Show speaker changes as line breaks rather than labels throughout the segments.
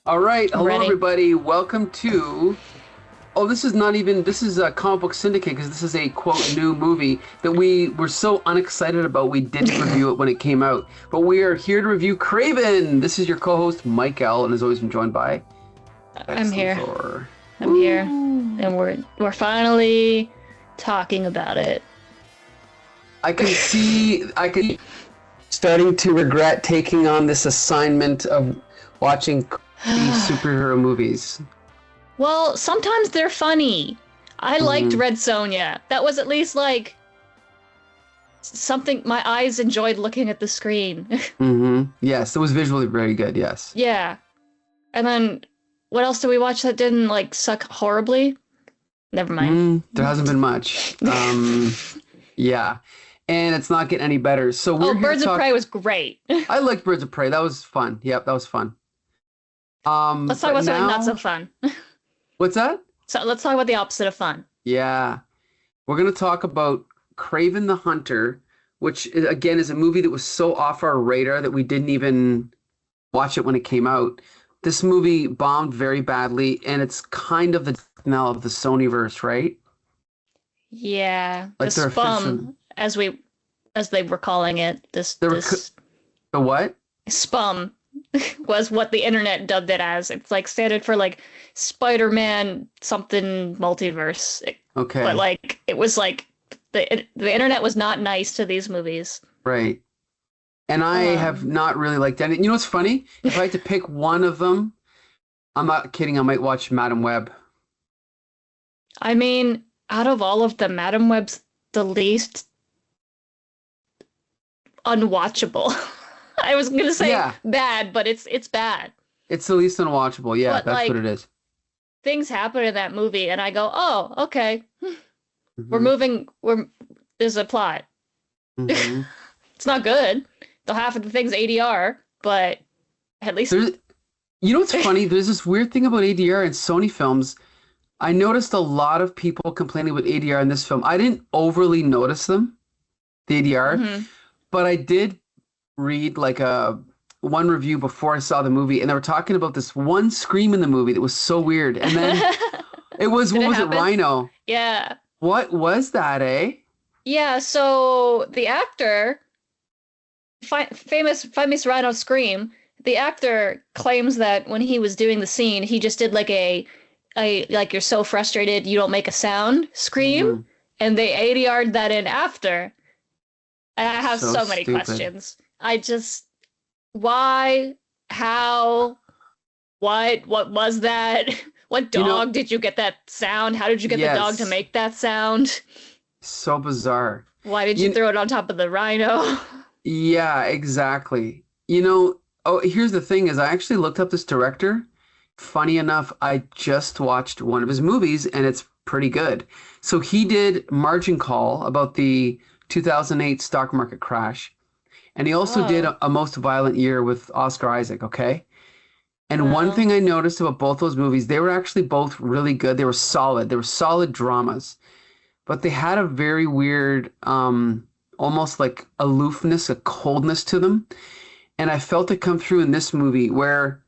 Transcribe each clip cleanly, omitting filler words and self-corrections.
All right,
I'm
hello
ready.
everybody. Welcome to. Oh, this is not even. This is a comic book syndicate because this is a quote new movie that we were so unexcited about. We didn't review it when it came out, but we are here to review Kraven. This is your co-host Mike L, and as always, I'm joined by
I'm
Excellent
here.
Thor.
I'm here.
Woo!
And we're finally talking about it.
I can starting to regret taking on this assignment of watching crappy superhero movies.
Well, sometimes they're funny. I liked
Mhm.
Red Sonja. That was at least like something my eyes enjoyed looking at the screen.
Yes, it was visually very good. Yes.
Yeah. And then what else did we watch that didn't like suck horribly? Never mind.
There hasn't been much. Yeah, and it's not getting any better. So we're
Oh,
here to
Birds of
talk.
Prey was great.
I liked Birds of Prey. That was fun. Yep, that was fun.
Let's talk
But
about something not
now,
so fun.
what's that?
So let's talk about the opposite of fun.
Yeah, we're gonna talk about Kraven the Hunter, which again is a movie that was so off our radar that we didn't even watch it when it came out. This movie bombed very badly, and it's kind of the now of the SonyVerse, right?
Yeah, the
Like they're official.
spum, as they were calling it.
They're
This
the what?
spum was what the internet dubbed it as. It's like standard for like Spider-Man something multiverse.
Okay.
But like it was like the internet was not nice to these movies.
Right. And I have
Um,
not really liked any. You know what's funny? If I had to pick one of them, I'm not kidding. I might watch Madam Web.
I mean, out of all of them, Madam Web's the least unwatchable. I was gonna say
Yeah,
bad, but it's bad.
it's the least unwatchable. Yeah,
But
that's what
like
it is.
things happen in that movie, and I go, oh, okay, we're
Hmm.
moving. There's a plot.
Hmm.
It's not good. The half of the thing's ADR, but at least
There's, you know what's funny? There's this weird thing about ADR in Sony films. I noticed a lot of people complaining about ADR in this film. I didn't overly notice them, the ADR,
mhm.
but I did read like a one review before I saw the movie, and they were talking about this one scream in the movie that was so weird. And then it was
Did
what
it
was it,
happen?
Rhino?
Yeah,
What was that, eh?
yeah. So the actor, famous Rhino Scream. The actor claims that when he was doing the scene, he just did like a like you're so frustrated you don't make a sound scream,
Mhm.
and they ADR'd that in after. And I have
So
so many
stupid.
questions. I just why, how, what was that? What
You know,
dog did you get that sound? How did you get the dog to
yes,
make that sound?
so bizarre.
Why did you
You,
throw it on top of the rhino?
yeah, exactly. You know, oh, here's the thing is I actually looked up this director. Funny enough, I just watched one of his movies and it's pretty good. So he did Margin Call about the 2008 stock market crash, and he also did
Oh,
a Most Violent Year with Oscar Isaac, okay? And one
well,
thing I noticed about both those movies, they were actually both really good. They were solid. They were solid dramas, but they had a very weird, almost like aloofness, a coldness to them. And I felt it come through in this movie where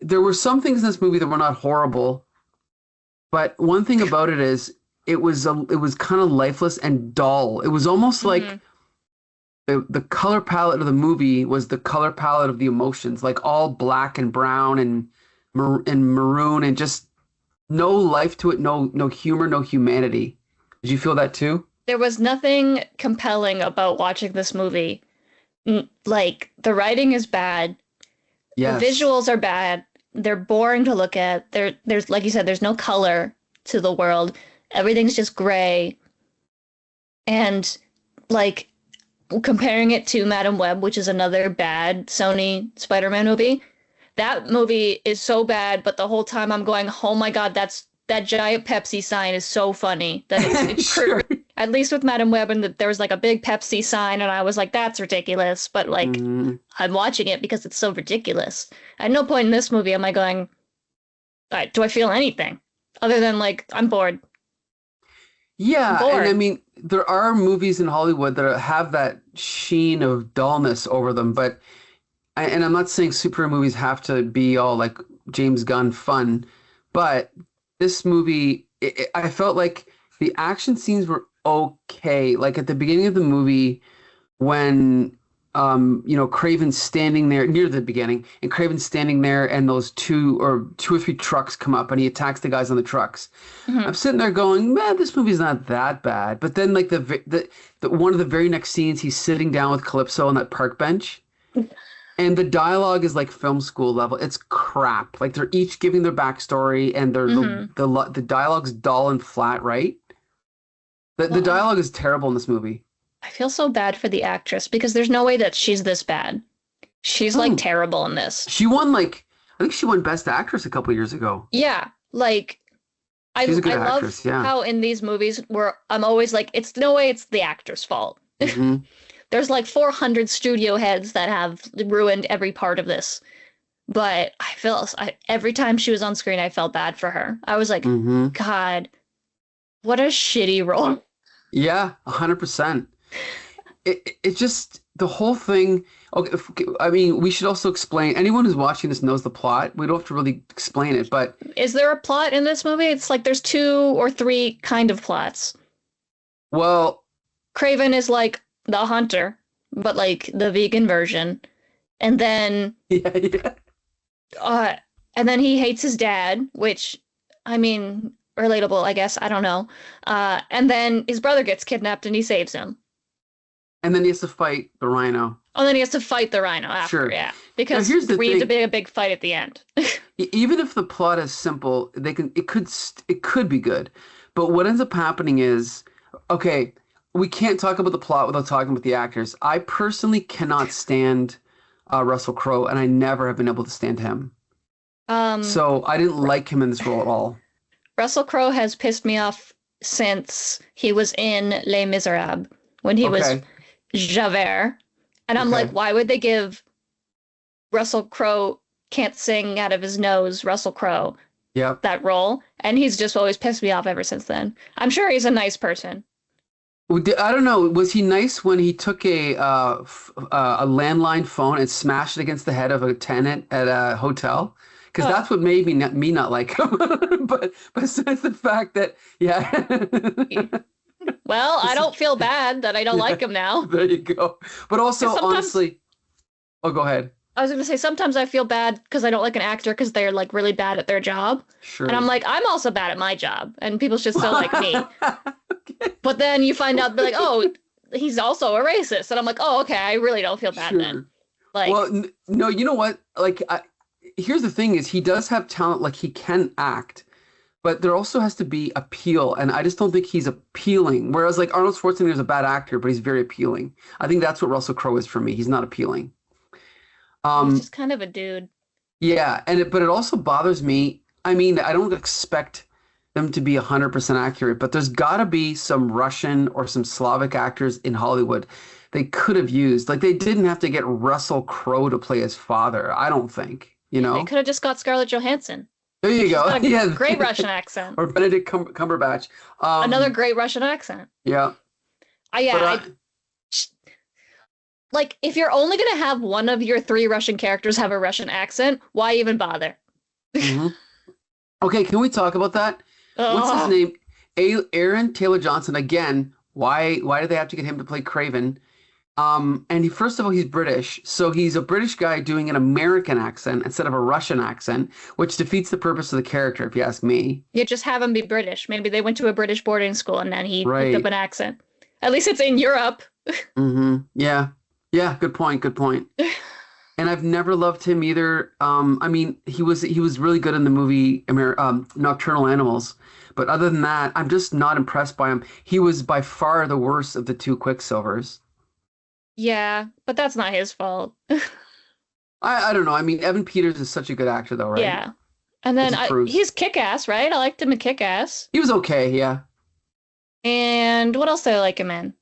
there were some things in this movie that were not horrible, but one thing about it is it was kind of lifeless and dull. It was almost like
hmm.
the color palette of the movie was the color palette of the emotions, like all black and brown and maroon and just no life to it, no humor, no humanity. Did you feel that too?
There was nothing compelling about watching this movie. Like, the writing is bad, the
Yes.
visuals are bad, they're boring to look at. There's, like you said, there's no color to the world. Everything's just gray. And, like, comparing it to Madam Web, which is another bad Sony Spider-Man movie, that movie is so bad, but the whole time I'm going, oh my God, that giant Pepsi sign is so funny that
Sure.
at least with Madam Web, and there was like a big Pepsi sign, and I was like, that's ridiculous. But like,
Mhm.
I'm watching it because it's so ridiculous. At no point in this movie am I going, do I feel anything other than like, I'm bored. I'm
Yeah, and I
bored.
mean, there are movies in Hollywood that have that sheen of dullness over them, but and I'm not saying superhero movies have to be all like James Gunn fun, but this movie, I felt like the action scenes were okay. Like at the beginning of the movie, when Kraven's standing there near the beginning, and Kraven's standing there, and those two or three trucks come up, and he attacks the guys on the trucks. I'm
Hmm.
sitting there going, man, this movie's not that bad. But then, like the one of the very next scenes, he's sitting down with Calypso on that park bench, and the dialogue is like film school level. It's crap. Like they're each giving their backstory, and
Hmm.
the dialogue's dull and flat, right? The
Well,
dialogue is terrible in this movie.
I feel so bad for the actress because there's no way that she's this bad. She's like
Oh,
terrible in this.
she won I think she won Best Actress a couple years ago.
Yeah, like
She's a good
I love
actress, yeah.
how in these movies where I'm always like, it's no way it's the actor's fault.
Hmm.
There's like 400 studio heads that have ruined every part of this. But every time she was on screen, I felt bad for her. I was like,
Hmm.
God, what a shitty role.
Yeah, 100%. It just the whole thing. Okay, I mean, we should also explain. Anyone who's watching this knows the plot. We don't have to really explain it, but
Is there a plot in this movie? It's like there's two or three kind of plots.
well,
Kraven is like the hunter, but like the vegan version. And then
yeah, yeah.
uh and then he hates his dad, which I mean, relatable, I guess. I don't know. And then his brother gets kidnapped and he saves him.
And then he has to fight the rhino.
Oh, then he has to fight the rhino after,
Sure.
yeah.
Now,
Because
here's the
we have to
thing.
be a big fight at the end.
Even if the plot is simple, it could be good. But what ends up happening is, okay, we can't talk about the plot without talking about the actors. I personally cannot stand Russell Crowe, and I never have been able to stand him.
Um,
So I didn't like him in this role at all.
Russell Crowe has pissed me off since he was in Les Miserables when he was
Okay,
Javert. And I'm like,
okay,
why would they give Russell Crowe can't sing out of his nose, Russell Crowe,
yep.
that role? And he's just always pissed me off ever since then. I'm sure he's a nice person.
I don't know. Was he nice when he took a landline phone and smashed it against the head of a tenant at a hotel? Because
Oh,
that's what made me not like him. But besides the fact that, yeah.
well, I don't feel bad that I don't
Yeah,
like him now.
there you go. But also,
Because sometimes
honestly, oh, go ahead.
I was going to say sometimes I feel bad because I don't like an actor because they're like really bad at their job. And I'm
Sure.
like, I'm also bad at my job, and people should still like me.
Okay,
But then you find out, they're like, oh, he's also a racist. And I'm like, oh, okay, I really don't feel bad then.
sure.
Like,
Well, no, you know what? Here's the thing: is he does have talent, like he can act, but there also has to be appeal, and I just don't think he's appealing. Whereas, like Arnold Schwarzenegger is a bad actor, but he's very appealing. I think that's what Russell Crowe is for me. He's not appealing.
he's
Um,
just kind of a dude.
yeah, but it also bothers me. I mean, I don't expect them to be 100% accurate, but there's got to be some Russian or some Slavic actors in Hollywood they could have used. Like they didn't have to get Russell Crowe to play his father, I don't think, you
They
know?
could have just got Scarlett Johansson.
There you
She's
go.
got a
Yeah.
great Russian accent.
Or Benedict Cumberbatch.
Another great Russian accent.
Yeah.
Yeah,
But
like if you're only gonna have one of your three Russian characters have a Russian accent, why even bother?
mhm. Okay, can we talk about that? What's his
Oh,
name? Aaron Taylor Johnson again. Why did they have to get him to play Kraven? And first of all, he's British, so he's a British guy doing an American accent instead of a Russian accent, which defeats the purpose of the character, if you ask me.
you just have him be British. Maybe they went to a British boarding school and then he picked up
Right.
an accent. At least it's in Europe.
Yeah. Yeah, good point, good point. And I've never loved him either. I mean, he was really good in the movie Nocturnal Animals, but other than that, I'm just not impressed by him. He was by far the worst of the two Quicksilvers.
Yeah, but that's not his fault.
I don't know. I mean, Evan Peters is such a good actor, though, right?
Yeah. And
It
then
just proves
he's kick-ass, right? I liked him in Kick-Ass.
he was okay. Yeah.
And what else did I like him in?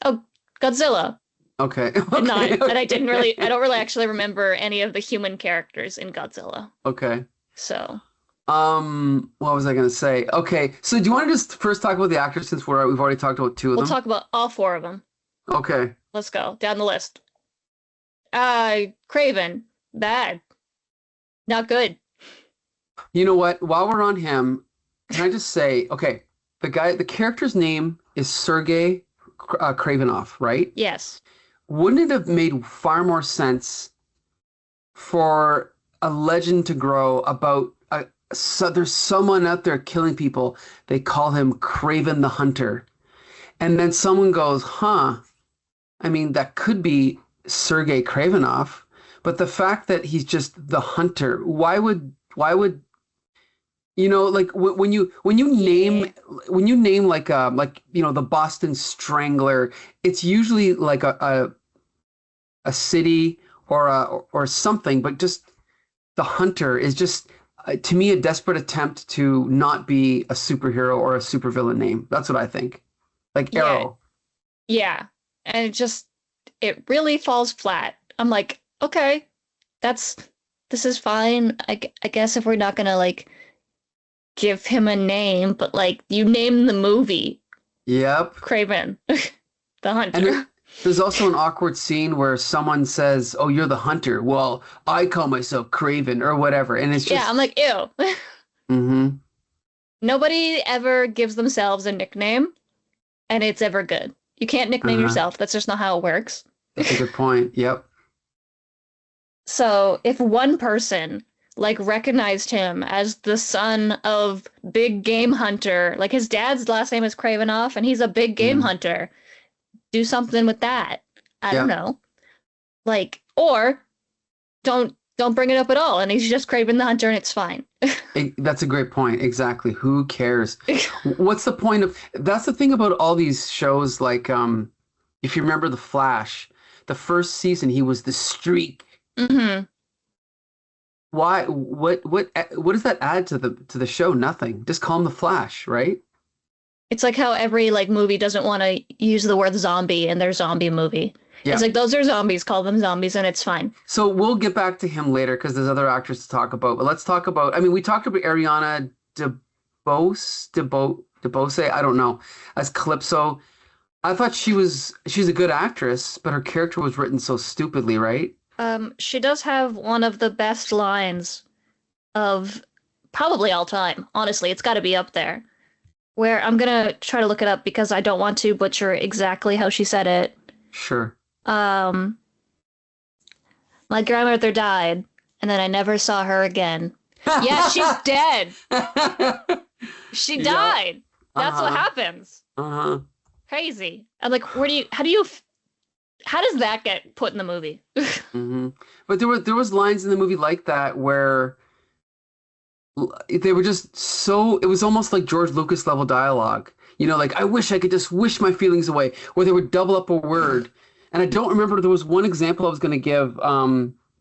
Oh, Godzilla.
Okay.
And not,
Okay.
and I didn't really, I don't really actually remember any of the human characters in Godzilla.
Okay.
So,
What was I gonna say? Okay. So do you want to just first talk about the actors since we've already talked about two of
we'll
them?
talk about all four of them.
Okay.
Let's go down the list. Kraven, bad, not good.
You know what? While we're on him, can I just say, okay, the character's name is Sergei Kravinoff, right?
Yes.
Wouldn't it have made far more sense for a legend to grow about so there's someone out there killing people. They call him Kraven the Hunter. And then someone goes, huh, I mean, that could be Sergei Kravinoff, but the fact that he's just the hunter, why would like
Yeah.
when you name like the Boston Strangler, it's usually like a city or something, but just the hunter is just to me a desperate attempt to not be a superhero or a supervillain name. That's what I think. Like
Yeah.
Arrow.
Yeah. And it really falls flat. I'm like, okay, that's, this is fine. I guess if we're not gonna like give him a name, but like you name the movie
Yep.
Kraven, the
And
Hunter.
there's also an awkward scene where someone says, "Oh, you're the hunter." Well, I call myself Craven or whatever, and it's
Yeah,
just,
I'm like, ew.
mm-hmm.
Nobody ever gives themselves a nickname and it's ever good. You can't nickname
Uh-huh.
yourself. That's just not how it works.
That's a good point. Yep.
So if one person like recognized him as the son of big game hunter, like his dad's last name is Kravenoff and he's a big game
Mm.
hunter, do something with that. I don't
Yep.
know. Like, or don't bring it up at all and he's just Kraven the Hunter and it's fine.
That's a great point. Exactly. Who cares? What's the point of? That's the thing about all these shows. Like, if you remember The Flash, the first season he was the Streak.
Hmm.
Why? What does that add to the show? Nothing. Just call him the Flash, right?
It's like how every like movie doesn't want to use the word zombie in their zombie movie.
Yeah.
It's like those are zombies, call them zombies and it's fine.
So we'll get back to him later because there's other actors to talk about. But let's talk about. I mean, we talked about Ariana DeBose. I don't know, as Calypso. I thought she's a good actress, but her character was written so stupidly, right?
She does have one of the best lines of probably all time. Honestly, it's got to be up there. Where I'm gonna try to look it up because I don't want to butcher exactly how she said it.
Sure.
Um, my grandmother died, and then I never saw her again. Yeah, she's dead. She
Yeah.
died. That's what
Uh-huh.
happens.
Uh-huh.
Crazy. I'm like, how does that get put in the movie?
Hmm. But there was lines in the movie like that where they were just so it was almost like George Lucas level dialogue. Like I wish I could just wish my feelings away, where they would double up a word. And I don't remember there was one example I was going to give.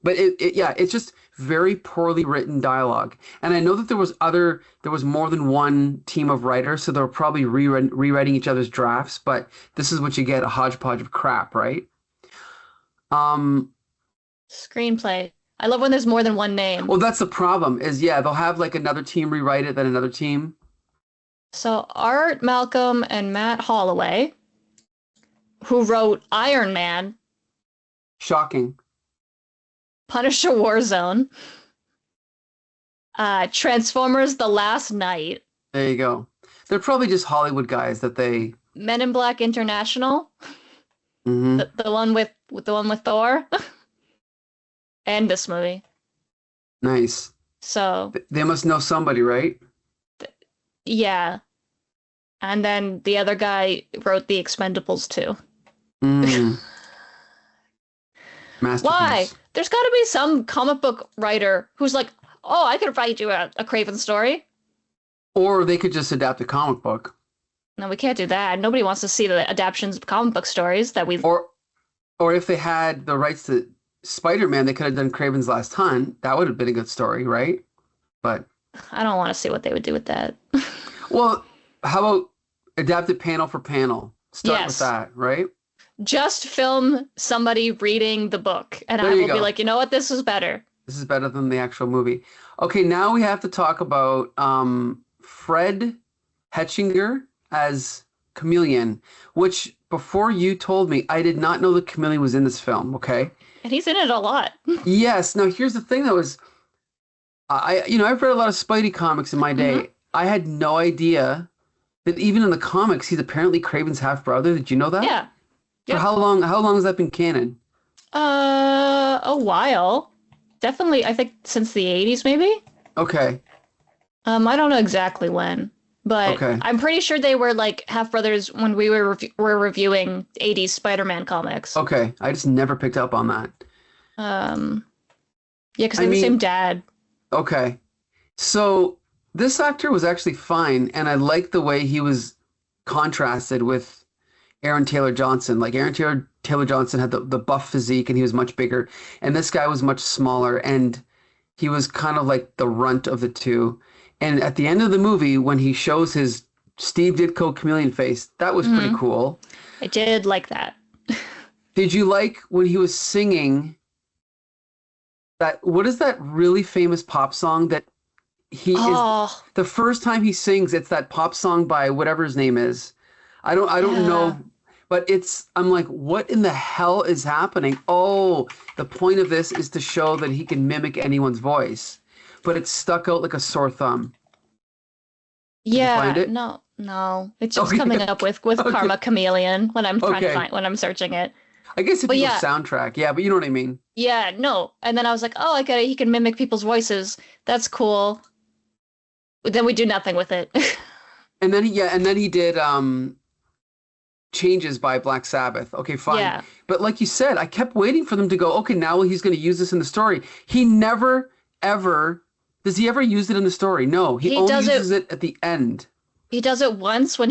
But yeah, it's just very poorly written dialogue. And I know that there was more than one team of writers, so they were probably rewriting each other's drafts. But this is what you get, a hodgepodge of crap, right? Um,
Screenplay. I love when there's more than one name.
well, that's the problem. Is yeah, they'll have like another team rewrite it, then another team.
So Art Malcolm and Matt Holloway, who wrote Iron Man,
Shocking.
Punisher Warzone, Transformers: The Last Night,
There you go. They're probably just Hollywood guys that they.
Men in Black International,
Hmm.
the one with the one with Thor, and this movie.
Nice.
So
They must know somebody, right?
yeah, and then the other guy wrote The Expendables too.
Mm.
Why?
Masterpiece.
There's got to be some comic book writer who's like, oh, I could write you a Kraven story.
Or they could just adapt a comic book.
No, we can't do that. Nobody wants to see the adaptions of comic book stories that we've.
Or if they had the rights to Spider-Man, they could have done Kraven's Last Hunt. That would have been a good story, right? But
I don't want to see what they would do with that.
well, how about adapt it panel for panel? Start with
Yes.
that, right?
Just film somebody reading the book, and
There
I
you
will be
go.
like, you know what, this is better.
This is better than the actual movie. Okay, now we have to talk about Fred Hetchinger as Chameleon, which before you told me, I did not know the Chameleon was in this film, okay?
And he's in it a lot.
Yes. Now, here's the thing, though, is I've read a lot of Spidey comics in my
Hmm.
day. I had no idea that even in the comics, he's apparently Kraven's half brother. Did you know that?
Yeah.
For
Yep.
how long? How long has that been canon?
A while. Definitely, I think since the 80s, maybe.
Okay.
I don't know exactly when, but
Okay.
I'm pretty sure they were like half brothers when we were reviewing 80s Spider-Man comics.
Okay. I just never picked up on that.
Um, yeah, because they
I
have the
mean,
same dad.
okay. So this actor was actually fine, and I liked the way he was contrasted with Aaron Taylor Johnson. Like Taylor Johnson had the buff physique and he was much bigger, and this guy was much smaller, and he was kind of like the runt of the two. And at the end of the movie, when he shows his Steve Ditko chameleon face, that was pretty
Hmm.
cool.
I did like that.
Did you like when he was singing that? What is that really famous pop song that he is
Oh,
the first time he sings? It's that pop song by whatever his name is. I don't
yeah.
know, but I'm like, what in the hell is happening? Oh, the point of this is to show that he can mimic anyone's voice, but it's stuck out like a sore thumb. Did you find
Yeah,
it?
no, no. It's just
Okay,
coming up with
okay,
Karma Chameleon when I'm trying to
okay.
find when I'm searching it.
I guess if
But
you go
yeah,
soundtrack, yeah, but you know what I mean.
yeah, no. And then I was like, oh, I get it. He can mimic people's voices. That's cool. But then we do nothing with it.
And then he did Changes by Black Sabbath. Okay, fine.
Yeah.
But like you said, I kept waiting for them to go, okay, now he's going to use this in the story. He never, ever, does he ever use it in the story? No, he
He
only
does it
uses it at the end.
he does it once when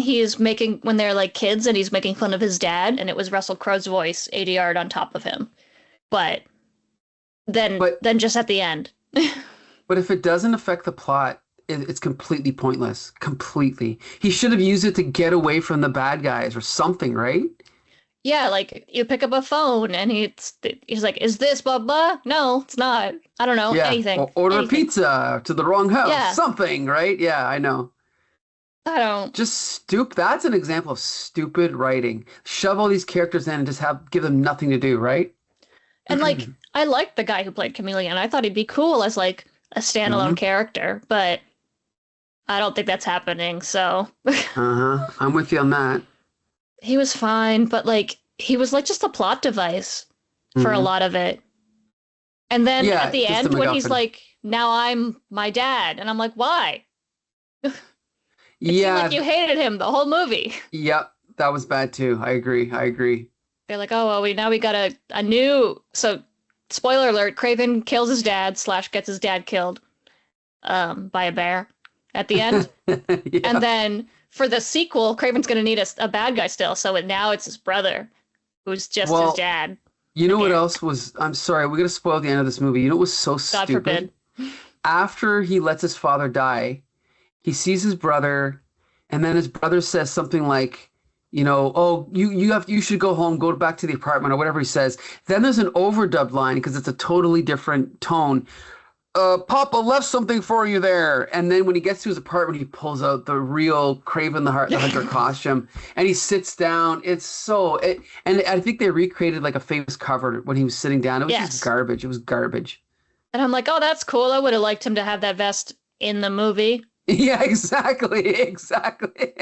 when they're like kids and he's making fun of his dad and it was Russell Crowe's voice 80 yard on top of him. But
But
then just at the end.
but if it doesn't affect the plot, it's completely pointless. Completely. He should have used it to get away from the bad guys or something, right?
Yeah, like you pick up a phone and he's like, "Is this blah blah?" No, it's not. I don't know
Yeah.
anything.
Or order a
Anything.
pizza to the wrong house.
Yeah,
Something, right? Yeah, I know.
I don't.
Just that's an example of stupid writing. Shove all these characters in and just give them nothing to do, right?
And like, I liked the guy who played Chameleon. I thought he'd be cool as like a standalone
Hmm.
character, but I don't think that's happening. So
Uh-huh. I'm with you on that.
he was fine, but like he was like just a plot device for a
Hmm.
lot of it. And then at
Yeah,
the
just a
end, when he's
MacGuffin.
like, "Now I'm my dad," and I'm like, "Why?" It seemed like
Yeah,
you hated him the whole movie.
yep, that was bad too. I agree. I agree.
They're like, "Oh well, we got a new." So, spoiler alert: Kraven kills his dad slash gets his dad killed, by a bear at the end. And
Yeah.
then for the sequel, Kraven's gonna need a bad guy still. So now it's his brother, who's just his
Well,
dad
you know what
again.
else was, I'm sorry, we're gonna spoil the end of this movie. You know what was so
God
stupid?
forbid.
After he lets his father die, he sees his brother, and then his brother says something like, oh, you should go home, go back to the apartment, or whatever he says. Then there's an overdubbed line because it's a totally different tone. Papa left something for you there. And then when he gets to his apartment, he pulls out the real Kraven the Hunter costume, and he sits down. And I think they recreated like a famous cover when he was sitting down. It was just
Yes.
garbage. It was garbage.
And I'm like, oh, that's cool. I would have liked him to have that vest in the movie.
Yeah, exactly, exactly.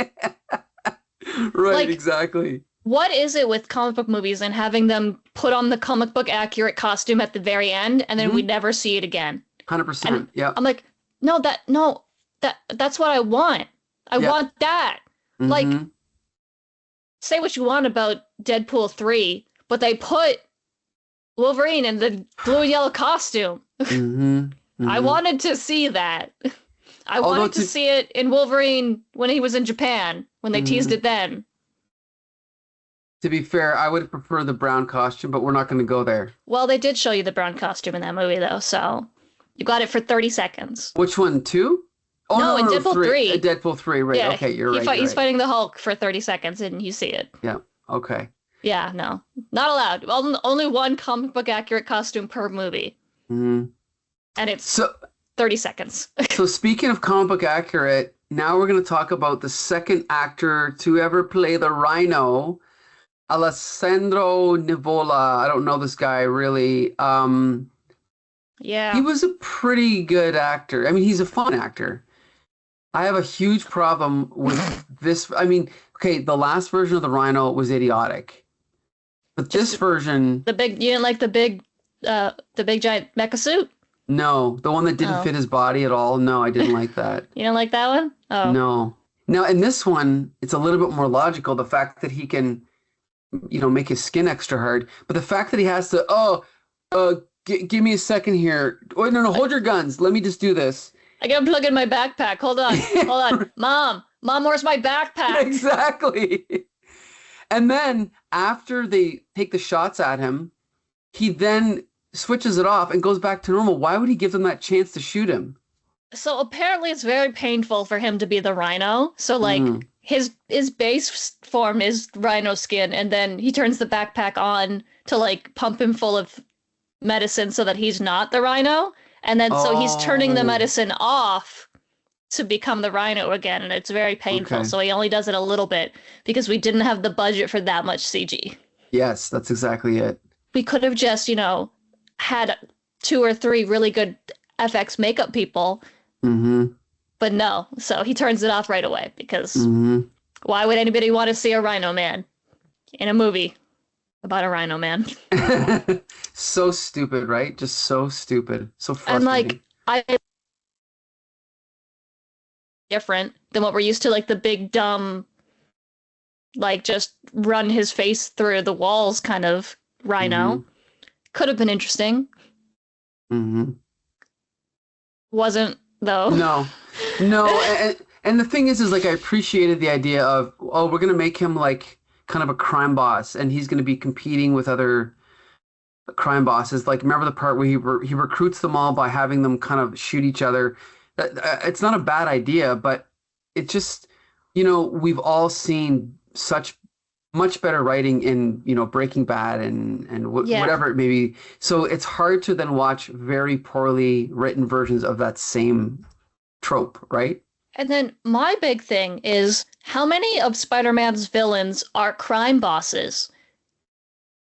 Right,
Like,
exactly.
what is it with comic book movies and having them put on the comic book accurate costume at the very end and then we
Hmm.
never see it again? And
100%. Yeah.
I'm like, no, that's what I want. I
Yeah.
want that. Like,
Hmm.
say what you want about Deadpool 3, but they put Wolverine in the blue and yellow costume.
Hmm.
I
Hmm.
wanted to see that. I
Although
wanted to see it in Wolverine when he was in Japan, when they teased
Mhm.
it then.
To be fair, I would prefer the brown costume, but we're not going to go there.
Well, they did show you the brown costume in that movie, though, so you got it for 30 seconds.
Which one? Two? Oh
No, in Deadpool 3.
Deadpool 3, right.
Yeah,
Okay, you're right. You're
he's
right.
fighting the Hulk for 30 seconds and you see it.
Yeah. Okay.
Yeah, no. Not allowed. Only one comic book accurate costume per movie.
Hmm.
And it's
So,
30 seconds.
so speaking of comic book accurate, now we're going to talk about the second actor to ever play the Rhino, Alessandro Nivola. I don't know this guy really. He
Yeah.
was a pretty good actor. I mean, he's a fun actor. I have a huge problem with this. I mean, okay, the last version of the Rhino was idiotic, but
Just
this version,
the big, you didn't like the big giant mecha suit?
no, the one that didn't
Oh,
fit his body at all. No, I didn't like that.
you didn't like that one? Oh,
No. Now, in this one, it's a little bit more logical. The fact that he can, make his skin extra hard, but the fact that he has to, give me a second here. Wait, no, no, hold your guns. Let me just do this.
I gotta plug in my backpack. Hold on, hold on. Mom, where's my backpack?
Exactly. And then after they take the shots at him, he then switches it off and goes back to normal. Why would he give them that chance to shoot him?
So apparently it's very painful for him to be the Rhino. So like
Mm.
his base form is Rhino skin, and then he turns the backpack on to like pump him full of medicine so that he's not the Rhino. And then so he's turning the
Oh,
medicine off to become the Rhino again, and it's very painful.
okay.
So he only does it a little bit because we didn't have the budget for that much CG.
Yes, that's exactly it.
We could have just, had two or three really good FX makeup people,
Mm-hmm.
but no. So he turns it off right away because
Mm-hmm.
why would anybody want to see a Rhino Man in a movie about a Rhino Man?
So stupid, right? Just so stupid. So
And like
frustrating.
I different than what we're used to, like the big dumb, like just run his face through the walls kind of Rhino.
Mm-hmm.
Could have been interesting.
Mm-hmm.
Wasn't though.
No, no, and the thing is like I appreciated the idea of, oh, we're gonna make him like kind of a crime boss, and he's gonna be competing with other crime bosses. Like, remember the part where he recruits them all by having them kind of shoot each other? It's not a bad idea, but it just, we've all seen such much better writing in, Breaking Bad and
Yeah.
whatever it may be. So it's hard to then watch very poorly written versions of that same trope, right?
And then my big thing is how many of Spider-Man's villains are crime bosses?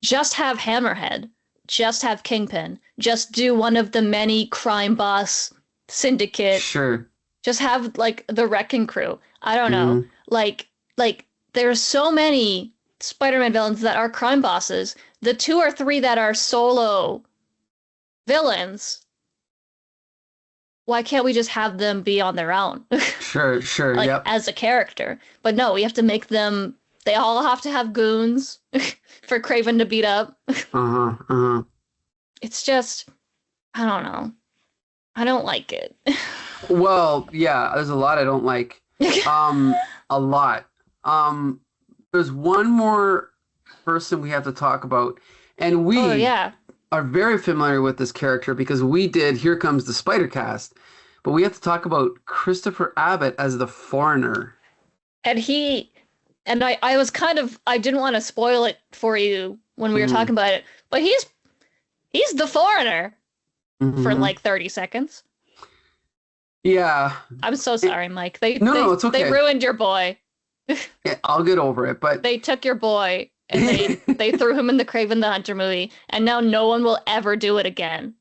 Just have Hammerhead, just have Kingpin, just do one of the many crime boss syndicate,
Sure.
just have like the Wrecking Crew. I don't know.
Mhm.
Like there's so many Spider-Man villains that are crime bosses. The two or three that are solo villains, why can't we just have them be on their own?
Sure, sure,
Like
yep.
as a character. But no, we have to make them, they all have to have goons for Kraven to beat up.
Uh-huh, uh-huh.
It's just, I don't know. I don't like it.
Well, yeah, there's a lot I don't like. A lot. There's one more person we have to talk about, and
Oh
we
yeah.
are very familiar with this character because we did Here Comes the Spider Cast, but we have to talk about Christopher Abbott as the Foreigner.
And I was kind of, I didn't want to spoil it for you when we were
Mhm.
talking about it, but he's the Foreigner for
Mhm.
like 30 seconds.
Yeah.
I'm so sorry, Mike.
No, it's okay.
They ruined your boy.
Yeah, I'll get over it, but
They took your boy and they threw him in the Kraven the Hunter movie, and now no one will ever do it again.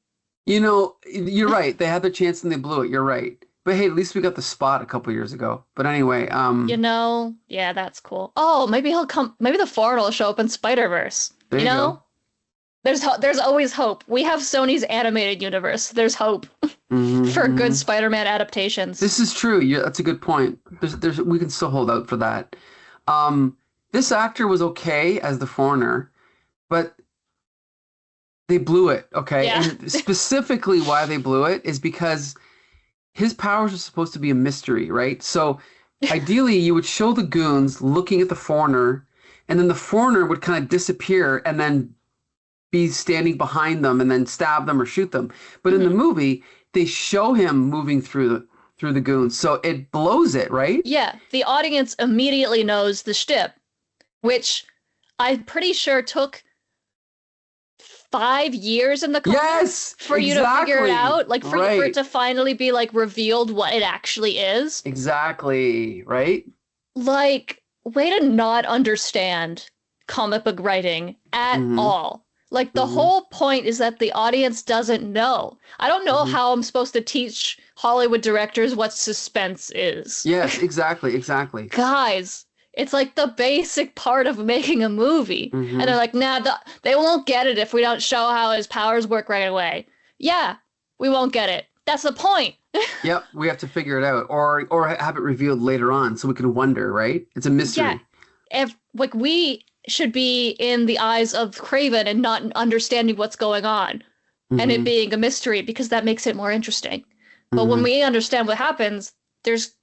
you're right. They had their chance and they blew it. You're right. But hey, at least we got the spot a couple years ago. But anyway,
Yeah, that's cool. Oh, maybe he'll come. Maybe the Foreigner will show up in Spider-Verse.
there
You
you
know,
go.
there's always hope. We have Sony's animated universe. There's hope
Mhm,
for good
mhm.
Spider-Man adaptations.
This is true. That's a good point. We can still hold out for that. This actor was okay as the Foreigner, but they blew it. Okay,
Yeah.
and specifically why they blew it is because his powers are supposed to be a mystery, right? So ideally, you would show the goons looking at the Foreigner, and then the Foreigner would kind of disappear and then be standing behind them and then stab them or shoot them. But in the
Mhm.
movie, they show him moving through the goons, so it blows it, right?
Yeah, the audience immediately knows the shtick, which I'm pretty sure took 5 years in the comics
Yes,
for you to figure it
exactly.
out, like for
Right.
it to finally be like revealed what it actually is.
Exactly, right?
Like, way to not understand comic book writing at
Mm-hmm.
all. Like, the
Mm-hmm.
whole point is that the audience doesn't know. I don't know
Mm-hmm.
how I'm supposed to teach Hollywood directors what suspense is.
Yes, exactly, exactly.
Guys, it's like the basic part of making a movie. And
Mm-hmm.
they're like, nah, they won't get it if we don't show how his powers work right away. Yeah, we won't get it. That's the point.
Yep, we have to figure it out, or have it revealed later on, so we can wonder, right? It's a
Yeah,
mystery.
if like we should be in the eyes of Kraven and not understanding what's going on and it
Mm-hmm.
being a mystery because that makes it more interesting. But when
Mm-hmm.
we understand what happens, there's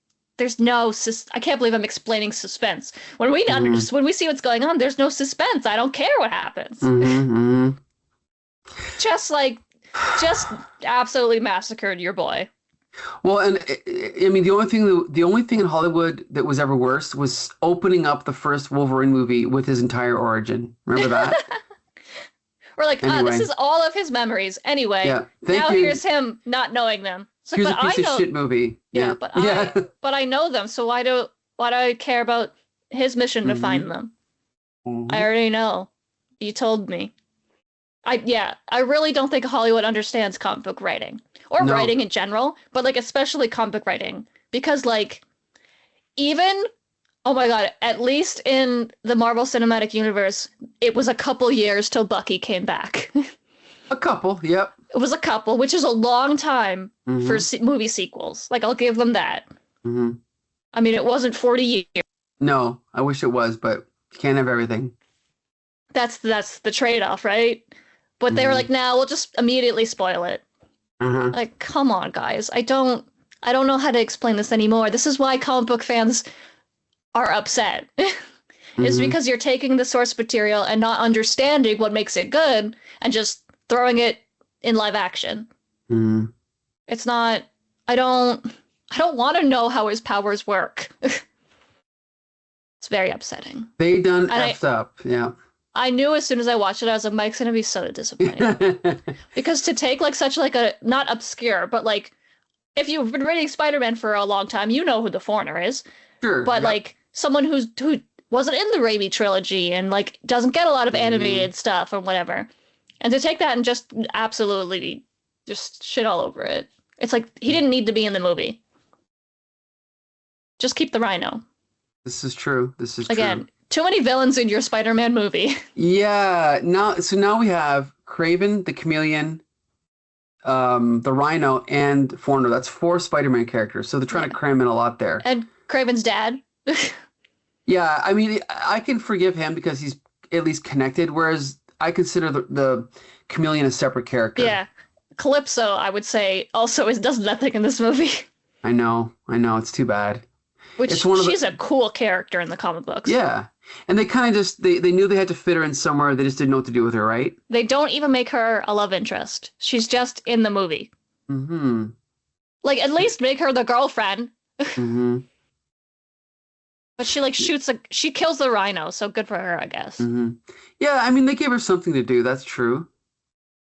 no I can't believe I'm explaining suspense.
Mm-hmm.
When we see what's going on, there's no suspense. I don't care what happens.
Mm-hmm.
Just just absolutely massacred your boy.
Well, and I mean, the only thing in Hollywood that was ever worse was opening up the first Wolverine movie with his entire origin. Remember that?
We're like, this
Anyway,
is all of his memories. Anyway,
yeah. Thank
now
you.
here's him not knowing them. It's like,
Here's a
but I
piece of
know,
shit movie.
yeah,
Yeah.
but
Yeah.
I know them, so why do I care about his mission to
Mm-hmm.
find them?
Mm-hmm.
I already know. You told me. I really don't think Hollywood understands comic book writing or
No.
writing in general, but like especially comic book writing because like even oh my God, at least in the Marvel Cinematic Universe, it was a couple years till Bucky came back.
A couple. Yep.
It was a couple, which is a long time
Mm-hmm.
for movie sequels. Like I'll give them that.
Mm-hmm.
I mean, it wasn't 40 years.
No, I wish it was, but you can't have everything.
That's the trade-off, right? But they were
Mm-hmm.
like, "Nah, we'll just immediately spoil it."
Uh-huh.
Like, come on, guys. I don't know how to explain this anymore. This is why comic book fans are upset. It's
Mm-hmm.
because you're taking the source material and not understanding what makes it good and just throwing it in live action.
Mm-hmm.
It's not I don't want to know how his powers work. It's very upsetting.
They done
And
effed up. Yeah.
I knew as soon as I watched it, I was like, Mike's gonna be so disappointed. Because to take like such like a not obscure, but like if you've been reading Spider-Man for a long time, you know who the foreigner is.
Sure.
But
Yep.
like someone who wasn't in the Raimi trilogy and like doesn't get a lot of
Mm-hmm.
animated stuff or whatever. And to take that and just absolutely just shit all over it. It's like he didn't need to be in the movie. Just keep the Rhino.
This is true. This is
Again,
true.
too many villains in your Spider-Man movie.
Yeah. Now we have Kraven, the Chameleon, the Rhino, and Foreigner. That's 4 Spider-Man characters. So they're trying to cram in a lot there.
And Kraven's dad.
Yeah, I mean, I can forgive him because he's at least connected, whereas I consider the Chameleon a separate character.
Yeah. Calypso, I would say, also does nothing in this movie.
I know. It's too bad.
Which
It's one of the-
she's a cool character in the comic books.
Yeah. And they kind of just, they knew they had to fit her in somewhere. They just didn't know what to do with her, right?
They don't even make her a love interest. She's just in the movie.
Mm-hmm.
Like, at least make her the girlfriend.
Mm-hmm.
But she, like, she kills the Rhino, so good for her, I guess.
Mm-hmm. Yeah, I mean, they gave her something to do. That's true.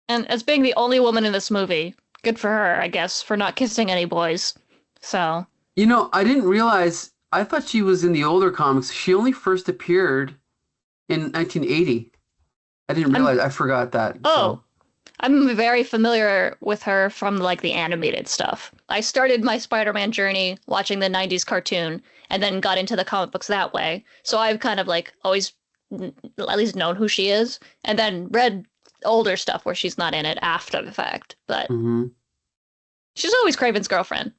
And as being the only woman in this movie, good for her, I guess, for not kissing any boys. So,
You know, I didn't realize, I thought she was in the older comics. She only first appeared in 1980. I didn't realize, I forgot that.
oh,
So.
I'm very familiar with her from, like, the animated stuff. I started my Spider-Man journey watching the 90s cartoon and then got into the comic books that way. So I've kind of, like, always at least known who she is and then read older stuff where she's not in it after the fact. But
Mm-hmm.
she's always Kraven's girlfriend.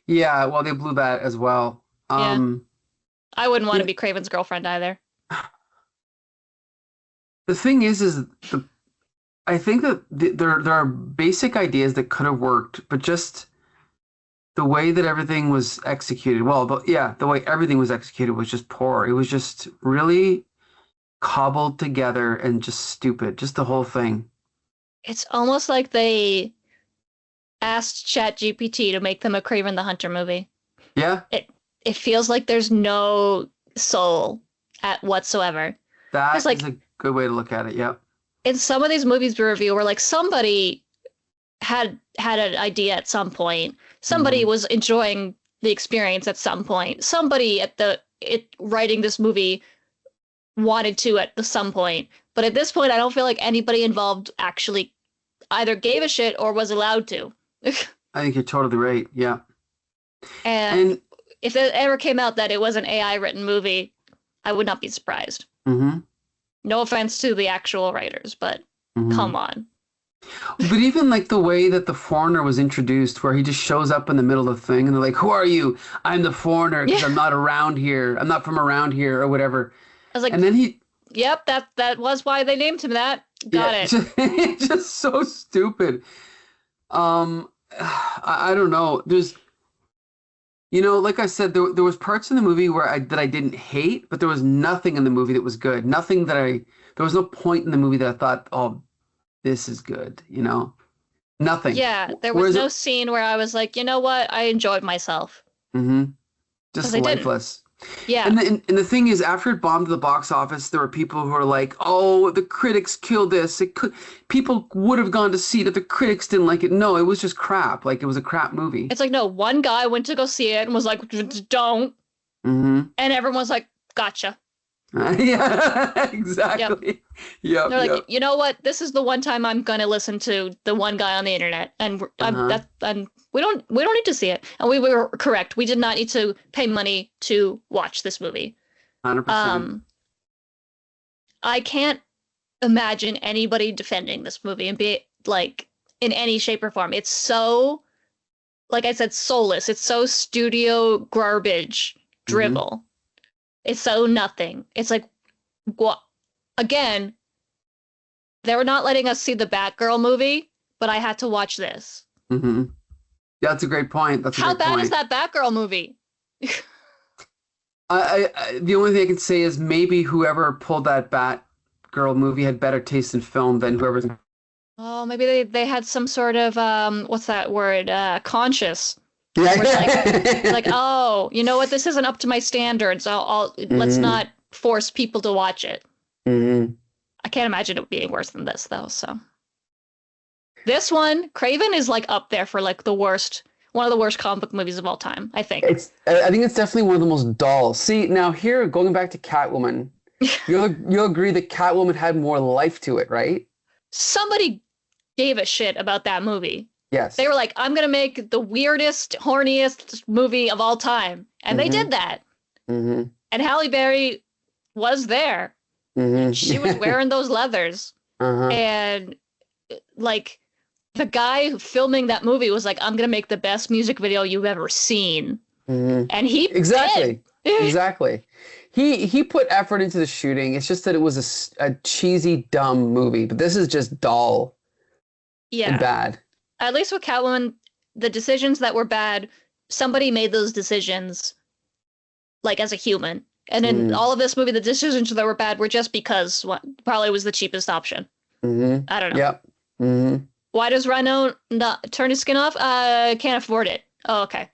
Yeah, well, they blew that as well.
I wouldn't want to
Yeah.
be Kraven's girlfriend either.
The thing is I think that there are basic ideas that could have worked, but just the way that everything was executed. Well, the way everything was executed was just poor. It was just really cobbled together and just stupid. Just the whole thing.
It's almost like they asked ChatGPT to make them a Kraven the Hunter movie.
Yeah,
It feels like there's no soul at whatsoever.
that
It's like-
is a good way to look at it. Yep.
In some of these movies we review, where like somebody had an idea at some point, somebody was enjoying the experience at some point, somebody at writing this movie wanted to at some point. But at this point, I don't feel like anybody involved actually either gave a shit or was allowed to.
I think you're totally right. Yeah.
And
And
if it ever came out that it was an AI written movie, I would not be surprised.
hmm
No offense to the actual writers, but come on.
But even like the way that the foreigner was introduced, where he just shows up in the middle of the thing and they're like, "Who are you? I'm the foreigner because
Yeah.
I'm not around here. I'm not from around here or whatever."
I was like,
And then he,
yep, that was why they named him that. Got it.
just so stupid. I don't know. There's, like I said, there was parts in the movie that I didn't hate, but there was nothing in the movie that was good. Nothing there was no point in the movie that I thought, oh, this is good, Nothing.
Yeah, there was no scene where I was like, you know what? I enjoyed myself.
Mm-hmm. Just
'Cause I didn't.
lifeless.
Yeah.
And the thing is, after it bombed the box office, there were people who were like, "Oh, the critics killed this. People would have gone to see it if the critics didn't like it." No, it was just crap. Like it was a crap movie.
It's like, no, one guy went to go see it and was like, don't.
Mm-hmm.
And everyone was like, gotcha.
Yeah, exactly. Yep.
They're like, you know what? This is the one time I'm gonna listen to the one guy on the internet, and we don't need to see it. And we were correct. We did not need to pay money to watch this movie.
100%.
I can't imagine anybody defending this movie and be like in any shape or form. It's so, like I said, soulless. It's so studio garbage dribble. It's so nothing. It's like, what? Again, they were not letting us see the Batgirl movie, but I had to watch this.
Mm-hmm. Yeah, that's a great point.
How bad is that Batgirl movie?
The only thing I can say is maybe whoever pulled that Batgirl movie had better taste in film than whoever's.
Oh, maybe they had some sort of what's that word? Conscious.
Yeah.
It's like, oh, you know what? This isn't up to my standards. Let's not force people to watch it.
Mm-hmm.
I can't imagine it being worse than this, though. So this one, Kraven, is like up there for like one of the worst comic book movies of all time, I think.
I think it's definitely one of the most dull. See, now here, going back to Catwoman, you'll agree that Catwoman had more life to it, right?
Somebody gave a shit about that movie.
Yes.
They were like, I'm going to make the weirdest, horniest movie of all time. And they did that.
Mm-hmm.
And Halle Berry was there.
Mm-hmm.
She was wearing those leathers. And like the guy filming that movie was like, I'm going to make the best music video you've ever seen. And he
Exactly.
did.
Exactly. He put effort into the shooting. It's just that it was a cheesy, dumb movie. But this is just dull and bad.
At least with Catwoman, the decisions that were bad, somebody made those decisions, like as a human. And in all of this movie, the decisions that were bad were just because probably was the cheapest option. I don't know.
Yep. Mm-hmm.
Why does Rhino not turn his skin off? Can't afford it. Oh, okay.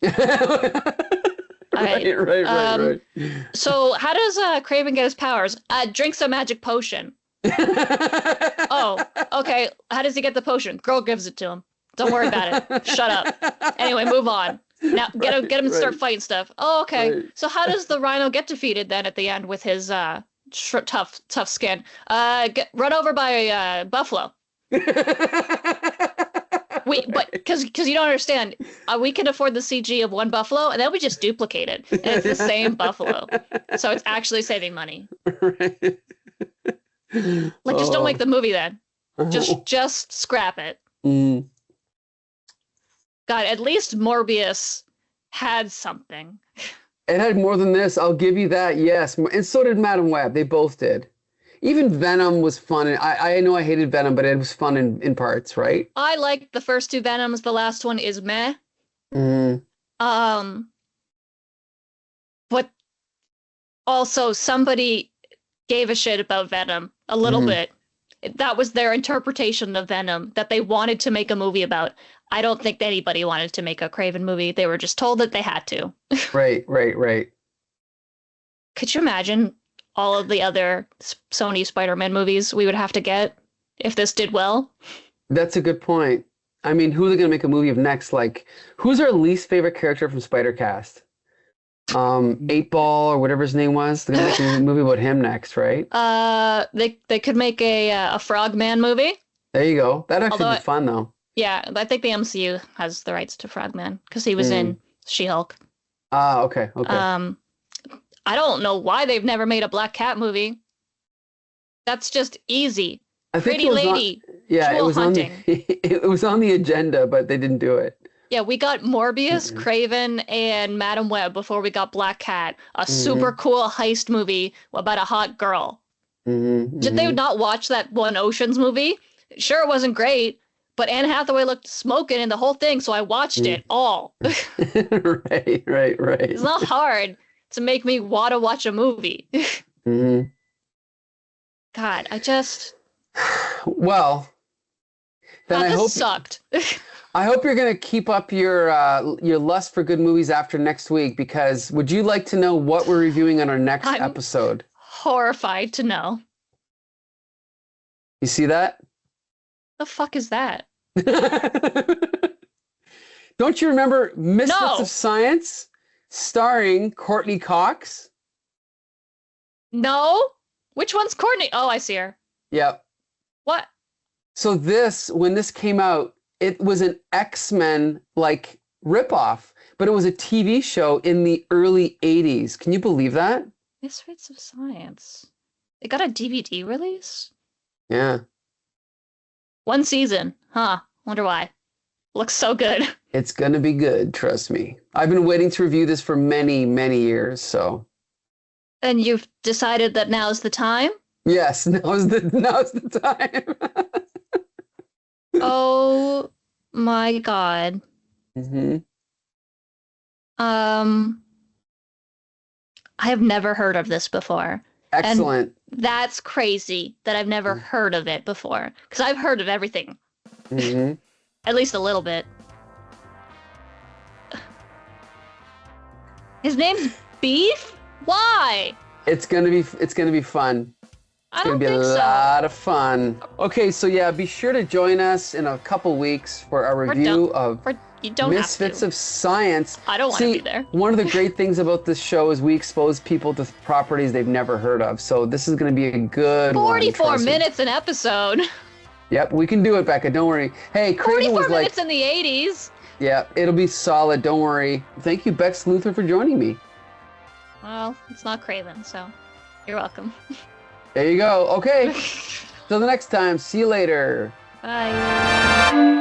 Right.
So how does Kraven get his powers? Drinks a magic potion. Oh, okay. How does he get the potion? Girl gives it to him. Don't worry about it. Shut up. Anyway, move on. Now get him to start fighting stuff. Oh, okay. Right. So how does the Rhino get defeated then at the end with his tough skin? Run over by a buffalo. But because you don't understand, we can afford the CG of one buffalo, and then we just duplicate it, and it's the same buffalo, so it's actually saving money. Right. Like, just don't make the movie then. Just scrap it. God, at least Morbius had something.
It had more than this. I'll give you that. Yes, and so did Madam Web. They both did. Even Venom was fun, and I know I hated Venom, but it was fun in parts, right?
I liked the first two Venoms. The last one is meh. But also somebody gave a shit about Venom a little bit. That was their interpretation of Venom that they wanted to make a movie about. I don't think anybody wanted to make a Kraven movie. They were just told that they had to.
Right.
Could you imagine all of the other Sony Spider-Man movies we would have to get if this did well?
That's a good point. I mean, who are they going to make a movie of next? Like, who's our least favorite character from Spider-Cast? Eight Ball or whatever his name was. They're gonna make a movie about him next, right?
They could make a Frogman movie.
There you go. That'd actually
Although
be fun though.
Yeah, I think the MCU has the rights to Frogman because he was in She-Hulk.
Ah, okay, okay.
I don't know why they've never made a Black Cat movie. That's just easy.
I think
Pretty
it was
lady.
yeah, it
Jewel
was on
hunting.
it was on the agenda, but they didn't do it.
Yeah, we got Morbius, Kraven, and Madam Web before we got Black Cat, a super cool heist movie about a hot girl. Did they not watch that one Ocean's movie? Sure, it wasn't great, but Anne Hathaway looked smoking in the whole thing, so I watched it all.
Right.
It's not hard to make me want to watch a movie. God, I just...
Well, then
God, this sucked.
I hope you're gonna keep up your lust for good movies after next week, because would you like to know what we're reviewing on our next episode?
Horrified to know.
You see that?
The fuck is that?
Don't you remember Misfits of Science, starring Courtney Cox?
No? Which one's Courtney? Oh, I see her.
Yep.
What?
So when this came out, it was an X-Men like ripoff, but it was a TV show in the early 80s. Can you believe that?
Misfits of Science. It got a DVD release?
Yeah.
One season. Huh. Wonder why. Looks so good.
It's gonna be good, trust me. I've been waiting to review this for many, many years, so.
And you've decided that now's the time?
Yes, now's the time.
Oh my God. I have never heard of this before.
Excellent.
And that's crazy that I've never heard of it before. Because I've heard of everything. At least a little bit. His name's Beef? Why?
It's gonna be fun.
I don't
It's gonna be a
think
lot of fun. Okay, so yeah, be sure to join us in a couple weeks for a review of Misfits of Science.
I don't want to be there.
One of the great things about this show is we expose people to properties they've never heard of. So this is going to be a good
44 minutes an episode.
Yep, we can do it, Becca. Don't worry. Hey, Kraven was
44 minutes in the 80s.
Yeah, it'll be solid. Don't worry. Thank you, Bex Luther, for joining me.
Well, it's not Kraven, so you're welcome.
There you go. Okay. Till the next time. See you later.
Bye.